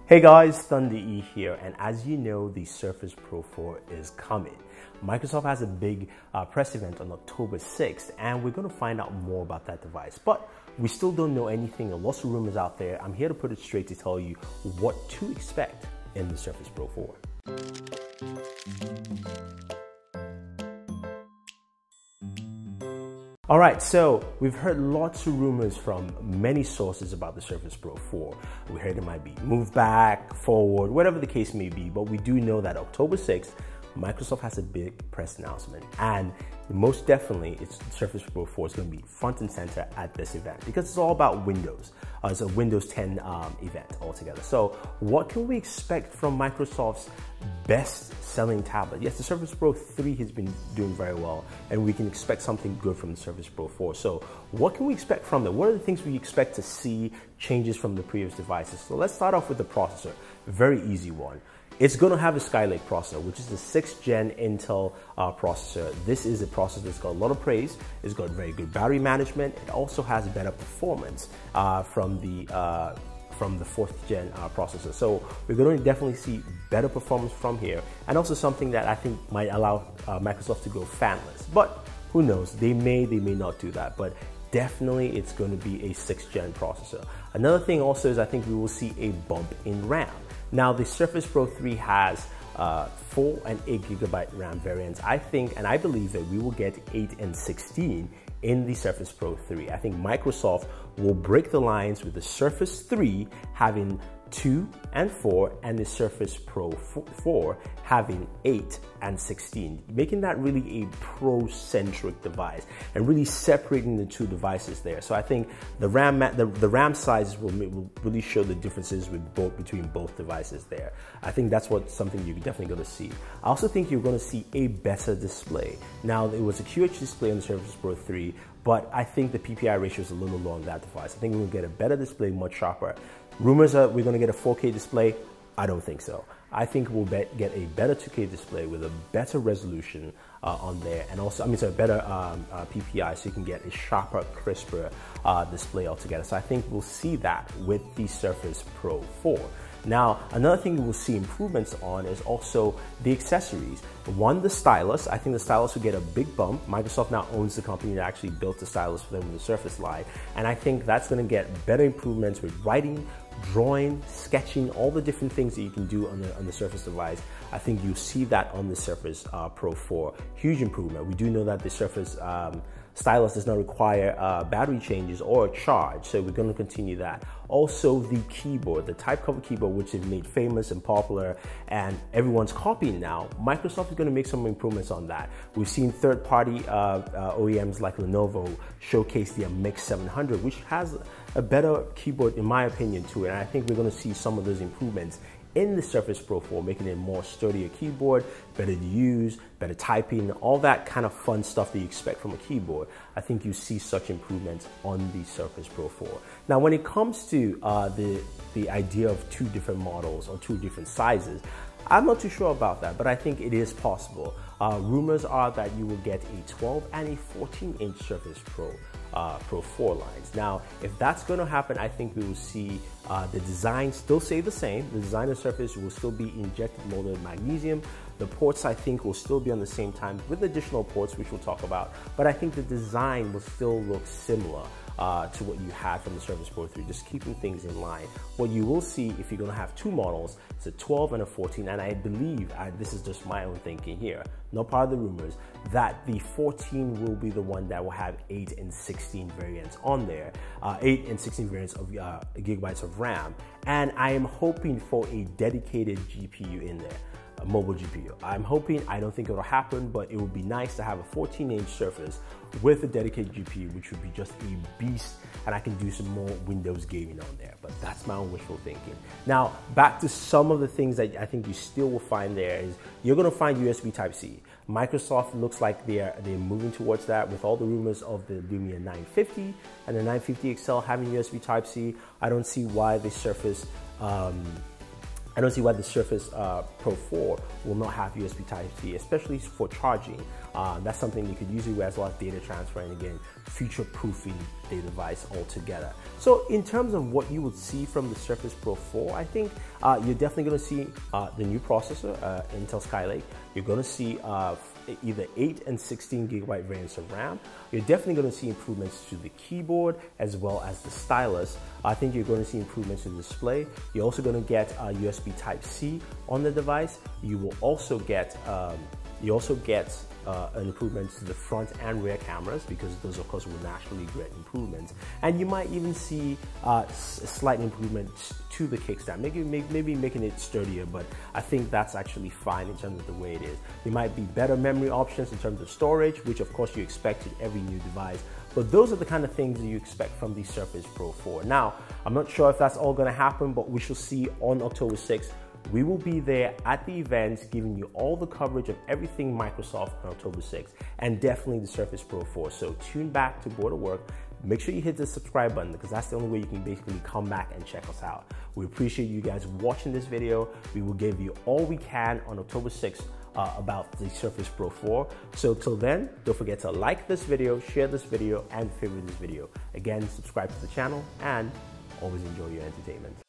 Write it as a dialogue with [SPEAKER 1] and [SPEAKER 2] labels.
[SPEAKER 1] Hey guys, Thunder E here, and as you know, the Surface Pro 4 is coming. Microsoft has a big press event on October 6th, and we're going to find out more about that device. But we still don't know anything. There are lots of rumors out there. I'm here to put it straight to tell you what to expect in the Surface Pro 4. All right, so we've heard lots of rumors from many sources about the Surface Pro 4. We heard it might be moved back, forward, whatever the case may be, but we do know that October 6th, Microsoft has a big press announcement, and most definitely it's Surface Pro 4 is going to be front and center at this event because it's all about Windows. It's a Windows 10 event altogether. So what can we expect from Microsoft's best-selling tablet? Yes, the Surface Pro 3 has been doing very well, and we can expect something good from the Surface Pro 4. So what can we expect from them? What are the things we expect to see changes from the previous devices? So let's start off with the processor. Very easy one. It's going to have a Skylake processor, which is the 6th gen Intel processor. This is a processor that's got a lot of praise. It's got very good battery management. It also has better performance from the 4th gen processor. So we're going to definitely see better performance from here, and also something that I think might allow Microsoft to go fanless. But who knows? They may not do that. But definitely it's going to be a 6th gen processor. Another thing also is I think we will see a bump in RAM. Now the Surface Pro 3 has 4 and 8 GB RAM variants. I think and I believe that we will get 8 and 16 in the Surface Pro 3. I think Microsoft will break the lines with the Surface 3 having 2 and 4 and the Surface Pro 4 having 8 and 16, making that really a pro-centric device and really separating the two devices there. So I think the RAM sizes will really show the differences between both devices there. I think that's something you're definitely going to see. I also think you're going to see a better display. Now, it was a QHD display on the Surface Pro 3, but I think the PPI ratio is a little low on that device. I think we'll get a better display, much sharper. Rumors are we're going to get a 4K display. I don't think so. I think we'll get a better 2K display with a better resolution on there, and also, a better PPI, so you can get a sharper, crisper display altogether. So I think we'll see that with the Surface Pro 4. Now, another thing we'll see improvements on is also the accessories. One, the stylus. I think the stylus will get a big bump. Microsoft now owns the company that actually built the stylus for them in the Surface line, and I think that's going to get better improvements with writing, drawing, sketching, all the different things that you can do on the Surface device. I think you'll see that on the Surface Pro 4. Huge improvement. We do know that the Surface stylus does not require battery changes or a charge, so we're going to continue that. Also, the keyboard, the type cover keyboard, which is made famous and popular and everyone's copying now, Microsoft is going to make some improvements on that. We've seen third-party OEMs like Lenovo showcase the Mix 700, which has a better keyboard in my opinion to it, and I think we're going to see some of those improvements in the Surface Pro 4, making it a more sturdier keyboard, better to use, better typing, all that kind of fun stuff that you expect from a keyboard. I think you see such improvements on the Surface Pro 4. Now, when it comes to the idea of 2 different models or 2 different sizes, I'm not too sure about that, but I think it is possible. Rumors are that you will get a 12 and a 14-inch Surface Pro 4 lines. Now, if that's going to happen, I think we will see the design still stay the same. The design of the Surface will still be injected molded magnesium. The ports, I think, will still be on the same time with additional ports, which we'll talk about. But I think the design will still look similar to what you had from the Surface Pro 3, just keeping things in line. What you will see if you're going to have 2 models, it's a 12 and a 14, and I believe, this is just my own thinking here, not part of the rumors, that the 14 will be the one that will have 8 and 16 variants on there, 8 and 16 variants of gigabytes of RAM, and I am hoping for a dedicated GPU in there. A mobile GPU. I'm hoping, I don't think it'll happen, but it would be nice to have a 14-inch Surface with a dedicated GPU, which would be just a beast, and I can do some more Windows gaming on there. But that's my own wishful thinking. Now, back to some of the things that I think you still will find there is you're going to find USB Type-C. Microsoft looks like they're moving towards that with all the rumors of the Lumia 950 and the 950 XL having USB Type-C. I don't see why the Surface Pro 4 will not have USB Type-C, especially for charging. That's something you could use it as a lot of data transfer, and again, future-proofing their device altogether. So in terms of what you would see from the Surface Pro 4, I think you're definitely going to see the new processor, Intel Skylake. You're going to see either 8 and 16 gigabyte variants of RAM. You're definitely going to see improvements to the keyboard as well as the stylus. I think you're going to see improvements to the display. You're also going to get USB Type-C on the device. You will also get an improvement to the front and rear cameras, because those of course will naturally get improvements. And you might even see a slight improvement to the kickstand, maybe making it sturdier, but I think that's actually fine in terms of the way it is. There might be better memory options in terms of storage, which of course you expect in every new device. But those are the kind of things that you expect from the Surface Pro 4. Now, I'm not sure if that's all going to happen, but we shall see on October 6th. We will be there at the event giving you all the coverage of everything Microsoft on October 6th, and definitely the Surface Pro 4. So tune back to Bored at Work. Make sure you hit the subscribe button, because that's the only way you can basically come back and check us out. We appreciate you guys watching this video. We will give you all we can on October 6th about the Surface Pro 4. So till then, don't forget to like this video, share this video, and favorite this video. Again, subscribe to the channel, and always enjoy your entertainment.